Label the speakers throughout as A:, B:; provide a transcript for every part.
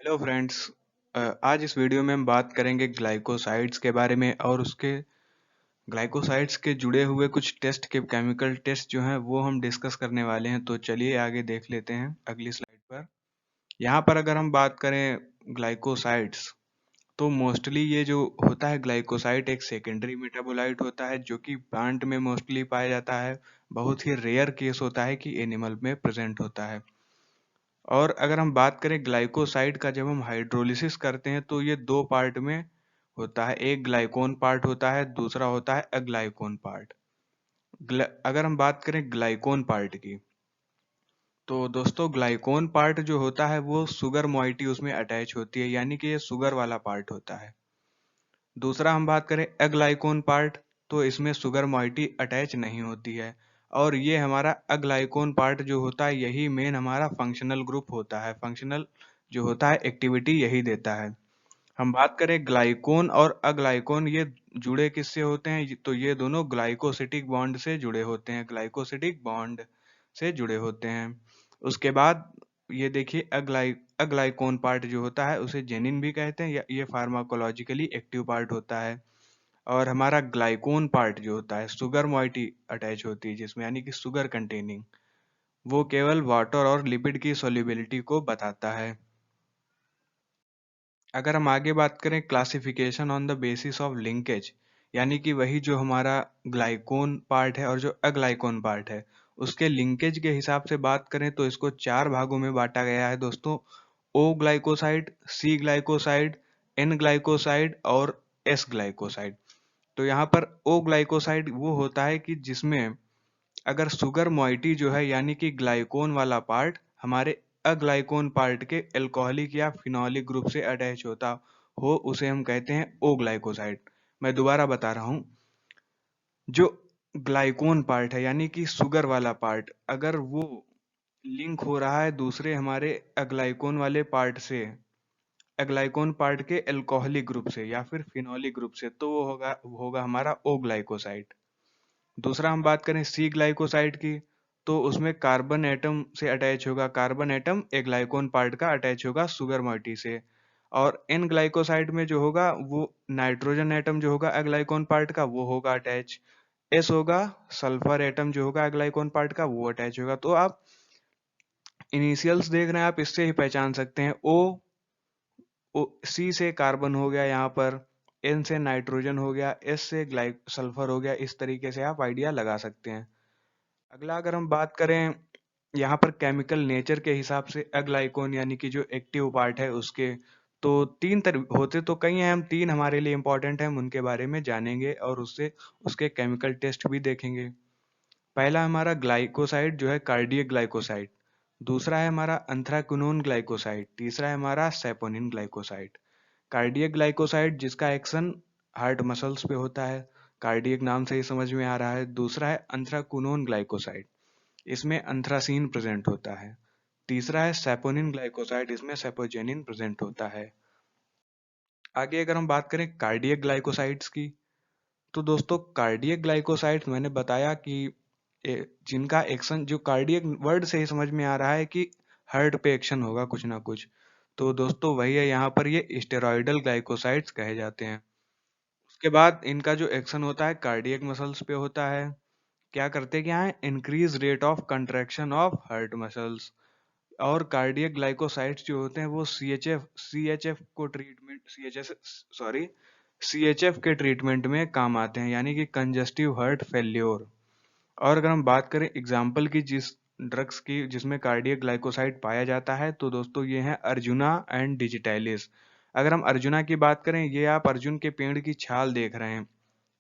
A: Hello friends. आज इस video में हम बात करेंगे ग्लाइकोसाइड्स के बारे में और उसके ग्लाइकोसाइड्स के जुड़े हुए कुछ टेस्ट के केमिकल टेस्ट जो हैं वो हम डिस्कस करने वाले हैं। तो चलिए आगे देख लेते हैं अगली स्लाइड पर। यहाँ पर अगर हम बात करें ग्लाइकोसाइड्स, तो मोस्टली ये जो होता है ग्लाइकोसाइड एक सेकेंडरी मेटाबोलाइट होता है जो कि प्लांट में मोस्टली पाया जाता है। बहुत ही रेयर केस होता है कि एनिमल में प्रेजेंट होता है। और अगर हम बात करें ग्लाइकोसाइड का, जब हम हाइड्रोलिसिस करते हैं तो ये दो पार्ट में होता है। एक ग्लाइकोन पार्ट होता है, दूसरा होता है अग्लाइकोन पार्ट। अगर हम बात करें ग्लाइकोन पार्ट की, तो दोस्तों ग्लाइकोन पार्ट जो होता है वो शुगर मॉइटी उसमें अटैच होती है, यानी कि ये शुगर वाला पार्ट होता है। दूसरा हम बात करें अग्लाइकोन पार्ट, तो इसमें शुगर मॉइटी अटैच नहीं होती है। और ये हमारा अग्लाइकोन पार्ट जो होता है यही मेन हमारा फंक्शनल ग्रुप होता है। फंक्शनल जो होता है एक्टिविटी यही देता है। हम बात करें ग्लाइकोन और अग्लाइकोन, ये जुड़े किससे होते हैं? तो ये दोनों ग्लाइकोसिटिक बॉन्ड से जुड़े होते हैं, ग्लाइकोसिटिक बॉन्ड से जुड़े होते हैं। उसके बाद ये देखिए अग्लाइकोन पार्ट जो होता है उसे जेनिन भी कहते हैं, या ये फार्माकोलॉजिकली एक्टिव पार्ट होता है। और हमारा ग्लाइकोन पार्ट जो होता है शुगर मॉइटी अटैच होती है जिसमें, यानी कि शुगर कंटेनिंग, वो केवल वाटर और लिपिड की सोल्यूबिलिटी को बताता है। अगर हम आगे बात करें classification on the basis of linkage, यानी कि वही जो हमारा ग्लाइकोन पार्ट है और जो अग्लाइकोन पार्ट है उसके लिंकेज के हिसाब से बात करें तो इसको चार भागों में बांटा गया है दोस्तों। ओ ग्लाइकोसाइड, सी ग्लाइकोसाइड, एन ग्लाइकोसाइड और एस ग्लाइकोसाइड। तो यहाँ पर ओ ग्लाइकोसाइड वो होता है कि जिसमें अगर शुगर मॉइटी जो है, यानी कि ग्लाइकोन वाला पार्ट हमारे अग्लाइकोन पार्ट के एल्कोहलिक या फिनोलिक ग्रुप से अटैच होता हो, उसे हम कहते हैं ओ ग्लाइकोसाइड। मैं दोबारा बता रहा हूँ, जो ग्लाइकोन पार्ट है यानी कि शुगर वाला पार्ट, अगर वो लिंक हो रहा है दूसरे हमारे अग्लाइकोन वाले पार्ट से, अग्लाइकोन पार्ट के एल्कोहलिक ग्रुप से या फिर फिनोलिक ग्रुप से, तो वो होगा हमारा ओ ग्लाइकोसाइड। दूसरा हम बात करें सी ग्लाइकोसाइड की, तो उसमें कार्बन एटम से अटैच होगा, कार्बन एटम एक ग्लाइकोन पार्ट का अटैच होगा शुगर मॉइटी से। और एन ग्लाइकोसाइड में जो होगा वो नाइट्रोजन एटम जो होगा अग्लाइकोन पार्ट का वो होगा अटैच। एस होगा सल्फर एटम जो होगा अग्लाइकोन पार्ट का वो अटैच होगा। तो आप इनिशियल्स देख रहे हैं, आप इससे ही पहचान सकते हैं। सी से कार्बन हो गया यहाँ पर, एन से नाइट्रोजन हो गया, एस से ग्लाइक सल्फर हो गया। इस तरीके से आप आइडिया लगा सकते हैं। अगला अगर हम बात करें यहाँ पर केमिकल नेचर के हिसाब से अग्लाइकोन यानी कि जो एक्टिव पार्ट है उसके, तो तीन तरह होते तो कई हैं, हम तीन हमारे लिए इंपॉर्टेंट हैं, हम उनके बारे में जानेंगे और उससे उसके केमिकल टेस्ट भी देखेंगे। पहला हमारा ग्लाइकोसाइड जो है कार्डियक ग्लाइकोसाइड, दूसरा है हमारा अंथ्राक्विनोन ग्लाइकोसाइड, तीसरा है हमारा सैपोनिन ग्लाइकोसाइड। कार्डियक ग्लाइकोसाइड जिसका एक्शन हार्ट मसल्स पे होता है, कार्डियक नाम से ही समझ में आ रहा है। दूसरा है अंथ्राक्विनोन ग्लाइकोसाइड, इसमें अंथ्रासीन प्रेजेंट होता है। तीसरा है सैपोनिन ग्लाइकोसाइड, इसमें सैपोजेनिन प्रेजेंट होता है। आगे अगर हम बात करें कार्डियक ग्लाइकोसाइड्स की, तो दोस्तों कार्डियक ग्लाइकोसाइड्स मैंने बताया कि जिनका एक्शन, जो कार्डियक वर्ड से ही समझ में आ रहा है कि हार्ट पे एक्शन होगा कुछ ना कुछ, तो दोस्तों वही है, यहाँ पर ये स्टेरॉयडल ग्लाइकोसाइड्स कहे जाते हैं। उसके बाद इनका जो एक्शन होता है कार्डियक मसल्स पे होता है। क्या करते क्या है? Increase rate of contraction of heart muscles. और कार्डियक ग्लाइकोसाइड्स जो होते हैं वो सीएचएफ को ट्रीटमेंट सीएचएस सॉरी सीएचएफ के ट्रीटमेंट में काम आते हैं, यानी कि कंजस्टिव हार्ट फेल्योर। और अगर हम बात करें एग्जाम्पल की जिस ड्रग्स की जिसमें कार्डियक ग्लाइकोसाइड पाया जाता है, तो दोस्तों ये हैं अर्जुना एंड डिजिटैलिस। अगर हम अर्जुना की बात करें, ये आप अर्जुन के पेड़ की छाल देख रहे हैं,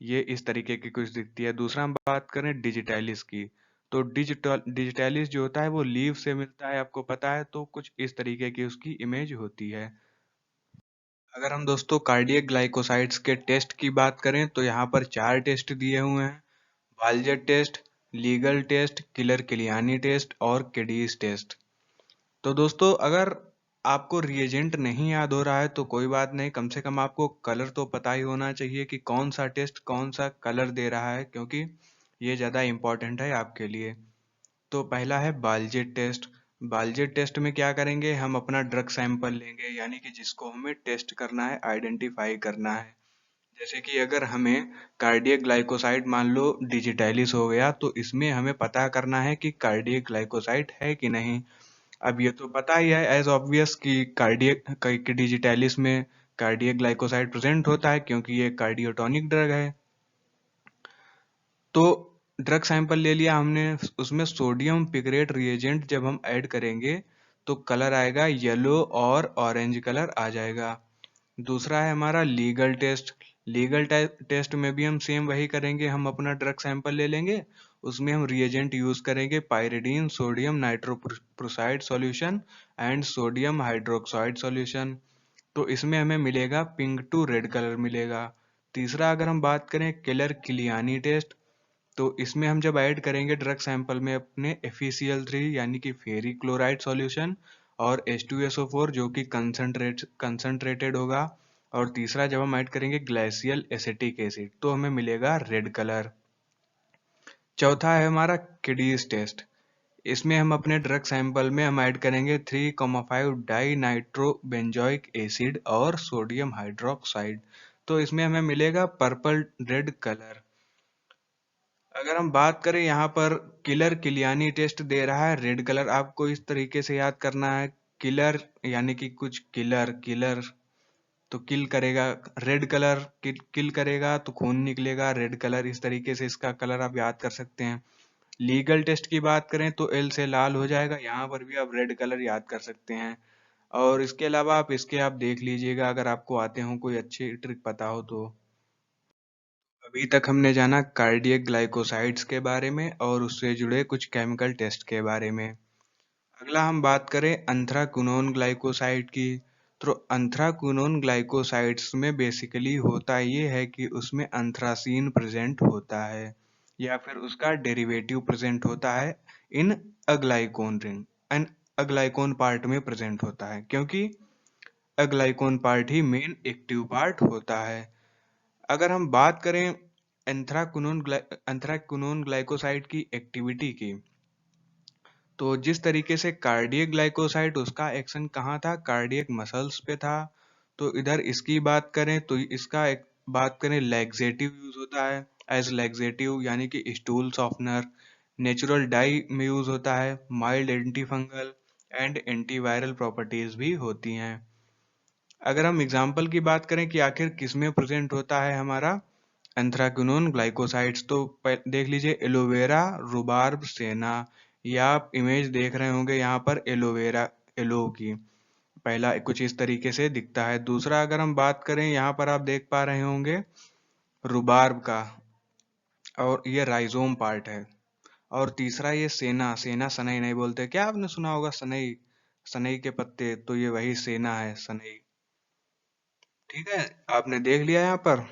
A: ये इस तरीके की कुछ दिखती है। दूसरा हम बात करें डिजिटैलिस की, तो डिजिटैलिस जो होता है वो लीव से मिलता है, आपको पता है, तो कुछ इस तरीके की उसकी इमेज होती है। अगर हम दोस्तों कार्डियक ग्लाइकोसाइड्स के टेस्ट की बात करें तो यहाँ पर चार टेस्ट दिए हुए हैं: Baljet test, Legal test, Keller Kiliani test और केडीज टेस्ट। तो दोस्तों अगर आपको रिएजेंट नहीं याद हो रहा है तो कोई बात नहीं, कम से कम आपको कलर तो पता ही होना चाहिए कि कौन सा टेस्ट कौन सा कलर दे रहा है, क्योंकि ये ज़्यादा इम्पोर्टेंट है आपके लिए। तो पहला है बालजेट टेस्ट। बालजेट टेस्ट में क्या करेंगे, हम अपना ड्रग सैंपल लेंगे, यानी कि जिसको हमें टेस्ट करना है, आइडेंटिफाई करना है। जैसे कि अगर हमें कार्डियक ग्लाइकोसाइड मान लो डिजिटैलिस हो गया, तो इसमें हमें पता करना है कि कार्डियक ग्लाइकोसाइड है कि नहीं। अब ये तो पता ही है एज ऑब्वियस कि कार्डियक डिजिटैलिस में कार्डियक ग्लाइकोसाइड प्रेजेंट होता है, क्योंकि ये कार्डियोटॉनिक ड्रग है। तो ड्रग सैंपल ले लिया हमने, उसमें सोडियम पिक्रेट रिएजेंट जब हम ऐड करेंगे तो कलर आएगा येलो और ऑरेंज कलर आ जाएगा। दूसरा है हमारा लीगल टेस्ट। टेस्ट में भी हम सेम वही करेंगे, हम अपना ड्रग सैंपल ले लेंगे, उसमें हम रिएजेंट यूज करेंगे pyridine sodium nitroprusside solution and sodium hydroxide solution. तो इसमें हमें मिलेगा पिंक टू रेड कलर मिलेगा। तीसरा अगर हम बात करें किलर किलियानी टेस्ट, तो इसमें हम जब ऐड करेंगे ड्रग सैंपल में अपने FeCl3 यानी कि फेरिक क्लोराइड सॉल्यूशन और H2SO4 जो कि कंसंट्रेटेड होगा, और तीसरा जब हम ऐड करेंगे ग्लाइसियल एसिटिक एसिड तो हमें मिलेगा रेड कलर। चौथा है हमारा किडीज टेस्ट। इसमें हम अपने ड्रग सैंपल में हम ऐड करेंगे 3,5 डाई नाइट्रो बेंजोइक एसिड और सोडियम हाइड्रोक्साइड, तो इसमें हमें मिलेगा पर्पल रेड कलर। अगर हम बात करें यहाँ पर किलर किलियानी टेस्ट दे रहा है रेड कलर, आपको इस तरीके से याद करना है। किलर यानी कि कुछ किलर किलर तो किल करेगा, रेड कलर किल करेगा तो खून निकलेगा, रेड कलर, इस तरीके से इसका कलर आप याद कर सकते हैं। लीगल टेस्ट की बात करें तो एल से लाल हो जाएगा, यहाँ पर भी आप रेड कलर याद कर सकते हैं। और इसके अलावा आप देख लीजिएगा अगर आपको आते हो कोई अच्छी ट्रिक पता हो तो। अभी तक हमने जाना कार्डियक ग्लाइकोसाइड्स के बारे में और उससे जुड़े कुछ केमिकल टेस्ट के बारे में। अगला हम बात करें एंथ्राक्विनोन ग्लाइकोसाइड की। तो एंथ्राक्विनोन ग्लाइकोसाइड्स में बेसिकली होता ये है कि उसमें एंथ्रासीन प्रेजेंट होता है या फिर उसका डेरिवेटिव प्रेजेंट होता है इन अग्लाइकोन रिंग एंड अग्लाइकोन पार्ट में प्रेजेंट होता है, क्योंकि अग्लाइकोन पार्ट ही मेन एक्टिव पार्ट होता है। अगर हम बात करें एंथ्राक्विनोन ग्लाइकोसाइड की एक्टिविटी की, तो जिस तरीके से कार्डियक ग्लाइकोसाइड उसका एक्शन कहाँ था, कार्डियक मसल्स पे था, तो इधर इसकी बात करें तो इसका एक बात करें लैक्सेटिव यूज होता है, एज लैक्सेटिव यानी कि स्टूल सॉफ्टनर, नेचुरल डाई में यूज होता है, mild anti fungal and antiviral properties भी होती हैं। अगर हम एग्जाम्पल की बात करें कि आखिर किसमें प्रेजेंट होता है हमारा एंथ्राक्विनोन ग्लाइकोसाइड्स, तो देख लीजिए एलोवेरा, रुबार्ब, सेना। या आप इमेज देख रहे होंगे यहाँ पर एलोवेरा एलो की, पहला कुछ इस तरीके से दिखता है। दूसरा अगर हम बात करें यहाँ पर आप देख पा रहे होंगे रुबार्ब का, और ये राइजोम पार्ट है। और तीसरा ये सेना, सेना सनई नहीं बोलते क्या, आपने सुना होगा सनई, सनई के पत्ते, तो ये वही सेना है सनई। ठीक है, आपने देख लिया यहाँ पर।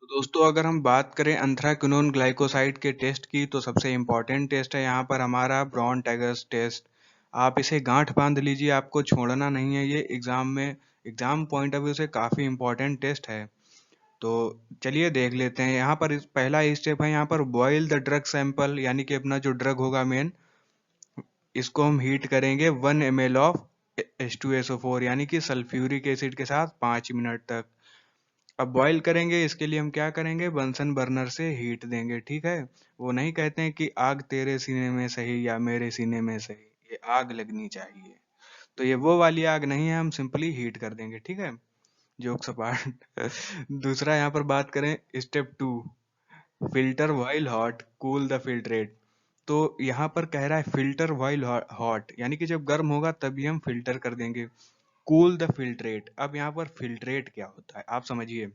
A: तो दोस्तों अगर हम बात करें एंथ्राक्विनोन ग्लाइकोसाइड के टेस्ट की, तो सबसे इम्पोर्टेंट टेस्ट है यहाँ पर हमारा ब्रॉन टैगर्स टेस्ट। आप इसे गांठ बांध लीजिए, आपको छोड़ना नहीं है, ये एग्जाम पॉइंट ऑफ व्यू से काफी इम्पोर्टेंट टेस्ट है। तो चलिए देख लेते हैं। यहाँ पर पहला स्टेप है यहाँ पर बॉयल द ड्रग सैंपल, यानी कि अपना जो ड्रग होगा मेन, इसको हम हीट करेंगे 1 ml ऑफ H2SO4 यानी कि सल्फ्यूरिक एसिड के साथ 5 मिनट तक। अब बॉईल करेंगे, इसके लिए हम क्या करेंगे, बंसन बर्नर से हीट देंगे। ठीक है, वो नहीं कहते हैं कि आग तेरे सीने में सही या मेरे सीने में सही, ये आग लगनी चाहिए। तो ये वो वाली आग नहीं है, हम सिंपली हीट कर देंगे। ठीक है, जोक सपाट। दूसरा यहाँ पर बात करें step 2, filter while hot cool the filtrate. तो यहाँ पर कह रहा है फिल्टर व्हाइल हॉट, यानी कि जब गर्म होगा तभी हम फिल्टर कर देंगे। कूल द फिल्ट्रेट, अब यहाँ पर फिल्ट्रेट क्या होता है आप समझिए।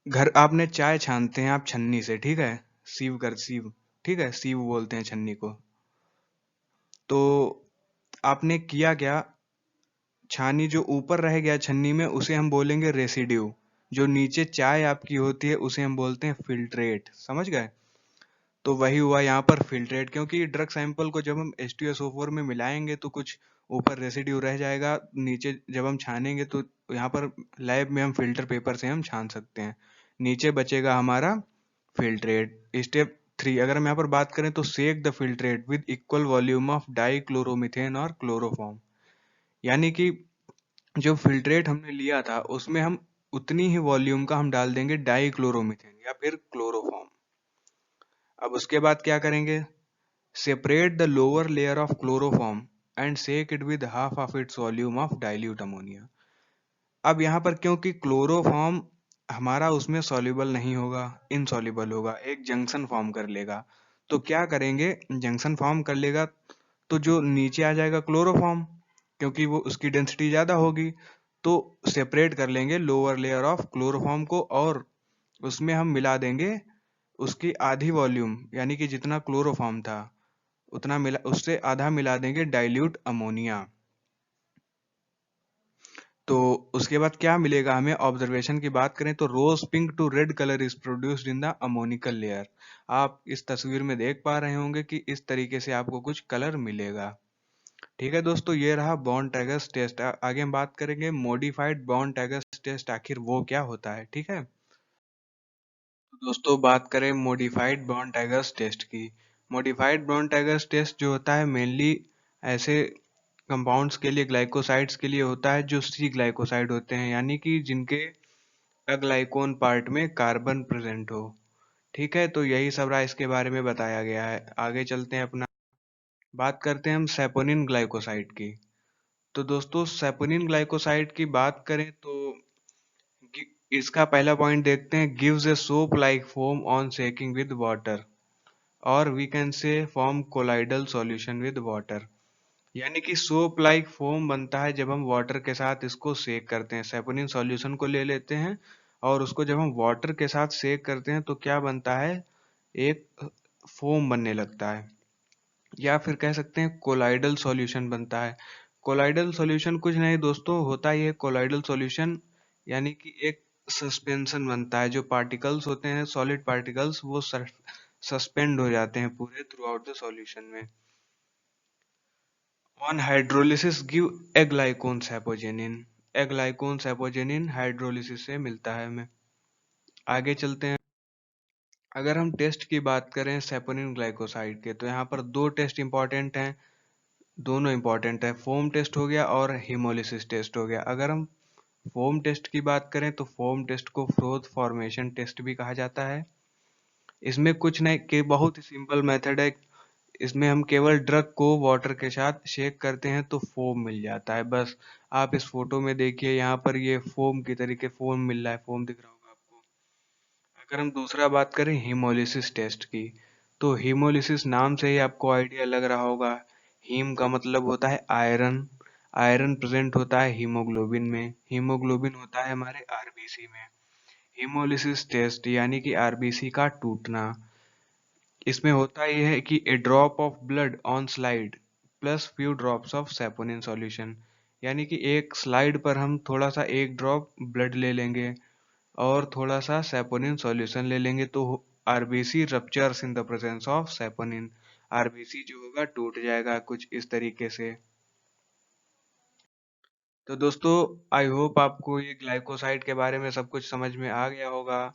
A: घर आपने चाय छानते हैं आप छन्नी से, ठीक है, सीव, ठीक है, सीव बोलते हैं छन्नी को। तो आपने किया क्या, छानी जो ऊपर रह गया छन्नी में उसे हम बोलेंगे रेसिड्यू, जो नीचे चाय आपकी होती है उसे हम बोलते हैं फिल्ट्रेट, समझ गए। तो वही हुआ यहाँ पर फिल्ट्रेट, क्योंकि ड्रग सैंपल को जब हम H2SO4 में मिलाएंगे तो कुछ ऊपर रेसिड्यू रह जाएगा, नीचे जब हम छानेंगे तो यहाँ पर लैब में हम फिल्टर पेपर से हम छान सकते हैं, नीचे बचेगा हमारा फिल्ट्रेट। स्टेप 3 अगर हम यहाँ पर बात करें तो shake the filtrate with equal volume of dichloromethane और क्लोरोफॉर्म। यानी कि जो फिल्ट्रेट हमने लिया था उसमें हम उतनी ही वॉल्यूम का हम डाल देंगे डाई क्लोरोमीथेन या फिर क्लोरोफॉर्म। अब उसके बाद क्या करेंगे, separate the lower layer of chloroform and shake it with half of its volume of dilute ammonia. अब यहाँ पर क्योंकि क्लोरोफॉर्म हमारा उसमें सॉल्युबल नहीं होगा, इनसॉल्युबल होगा, एक जंक्शन फॉर्म कर लेगा। तो क्या करेंगे, जंक्शन फॉर्म कर लेगा तो जो नीचे आ जाएगा क्लोरोफॉर्म, क्योंकि वो उसकी डेंसिटी ज्यादा होगी, तो सेपरेट कर लेंगे लोअर लेयर ऑफ क्लोरोफॉर्म को और उसमें हम मिला देंगे उसकी आधी वॉल्यूम, यानी कि जितना क्लोरोफॉर्म था उतना मिला, उससे आधा मिला देंगे डाइल्यूट अमोनिया। तो उसके बाद क्या मिलेगा हमें, ऑब्जर्वेशन की बात करें तो rose pink to red colour is produced in the ammoniacal layer. आप इस तस्वीर में देख पा रहे होंगे कि इस तरीके से आपको कुछ कलर मिलेगा। ठीक है दोस्तों, ये रहा बॉन्ड टैगर्स टेस्ट। आगे हम बात करेंगे मॉडिफाइड बॉन्ड टैगर्स टेस्ट, आखिर वो क्या होता है। ठीक है, तो दोस्तों बात करें मॉडिफाइड बॉन्ड टैगर्स टेस्ट की। मॉडिफाइड बॉन्ड टैगर्स टेस्ट जो होता है मेनली ऐसे कंपाउंड्स के लिए, ग्लाइकोसाइड्स के लिए होता है जो सी ग्लाइकोसाइड होते हैं, यानी कि जिनके अग्लाइकोन पार्ट में कार्बन प्रेजेंट हो। ठीक है, तो यही सब रहा, इसके बारे में बताया गया है। आगे चलते हैं अपना, बात करते हैं हम सैपोनिन ग्लाइकोसाइड की। तो दोस्तों सैपोनिन ग्लाइकोसाइड की बात करें तो इसका पहला पॉइंट देखते हैं, gives a soap like foam on shaking with water, और we can say form colloidal solution with water. यानी कि सोप लाइक फोम बनता है जब हम वाटर के साथ इसको सेक करते हैं, सैपोनिन सॉल्यूशन को ले लेते हैं और उसको जब हम वाटर के साथ सेक करते हैं तो क्या बनता है, एक फोम बनने लगता है, या फिर कह सकते हैं कोलाइडल सॉल्यूशन बनता है। कोलाइडल सॉल्यूशन कुछ नहीं दोस्तों, होता ही है कोलाइडल सॉल्यूशन, यानी कि एक सस्पेंशन बनता है, जो पार्टिकल्स होते हैं सॉलिड पार्टिकल्स वो सस्पेंड हो जाते हैं पूरे थ्रू आउट द सॉल्यूशन में। On hydrolysis give aglycone sapogenin, aglycone sapogenin hydrolysis से मिलता है हमें। आगे चलते हैं, अगर हम टेस्ट की बात करें सैपोनिन ग्लाइकोसाइड के तो यहाँ पर दो टेस्ट इंपॉर्टेंट हैं, दोनों इंपॉर्टेंट है, फोम टेस्ट हो गया और हिमोलिसिस टेस्ट हो गया। अगर हम फोम टेस्ट की बात करें तो फोम टेस्ट को फ्रोथ फॉर्मेशन टेस्ट भी कहा जाता है। इसमें कुछ नहीं कि बहुत ही सिंपल मेथड है, इसमें हम केवल ड्रग को वाटर के साथ शेक करते हैं तो फोम मिल जाता है। बस आप इस फोटो में देखिए, यहाँ पर ये फोम की तरीके फोम मिल रहा है, फोम दिख रहा होगा आपको। अगर हम दूसरा बात करें हीमोलिसिस टेस्ट की, तो हीमोलिसिस नाम से ही आपको आइडिया लग रहा होगा, हीम का मतलब होता है आयरन, आयरन प्रेजेंट होता है हीमोग्लोबिन में, हीमोग्लोबिन होता है हमारे आरबीसी में। हीमोलिसिस टेस्ट यानी कि आरबीसी का टूटना, इसमें होता यह है कि a drop of blood on slide plus few drops of saponin solution, यानी कि एक स्लाइड पर हम थोड़ा सा एक ड्रॉप ब्लड ले लेंगे और थोड़ा सा सैपोनिन सॉल्यूशन ले लेंगे तो RBC ruptures in the presence of saponin, RBC जो होगा टूट जाएगा कुछ इस तरीके से। तो दोस्तों आई होप आपको ये ग्लाइकोसाइड के बारे में सब कुछ समझ में आ गया होगा।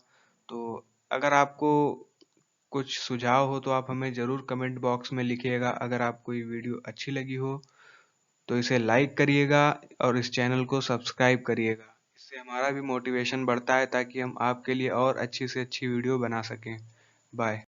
A: तो अगर आपको कुछ सुझाव हो तो आप हमें ज़रूर कमेंट बॉक्स में लिखिएगा। अगर आपको ये वीडियो अच्छी लगी हो तो इसे लाइक करिएगा और इस चैनल को सब्सक्राइब करिएगा, इससे हमारा भी मोटिवेशन बढ़ता है ताकि हम आपके लिए और अच्छी से अच्छी वीडियो बना सकें। बाय।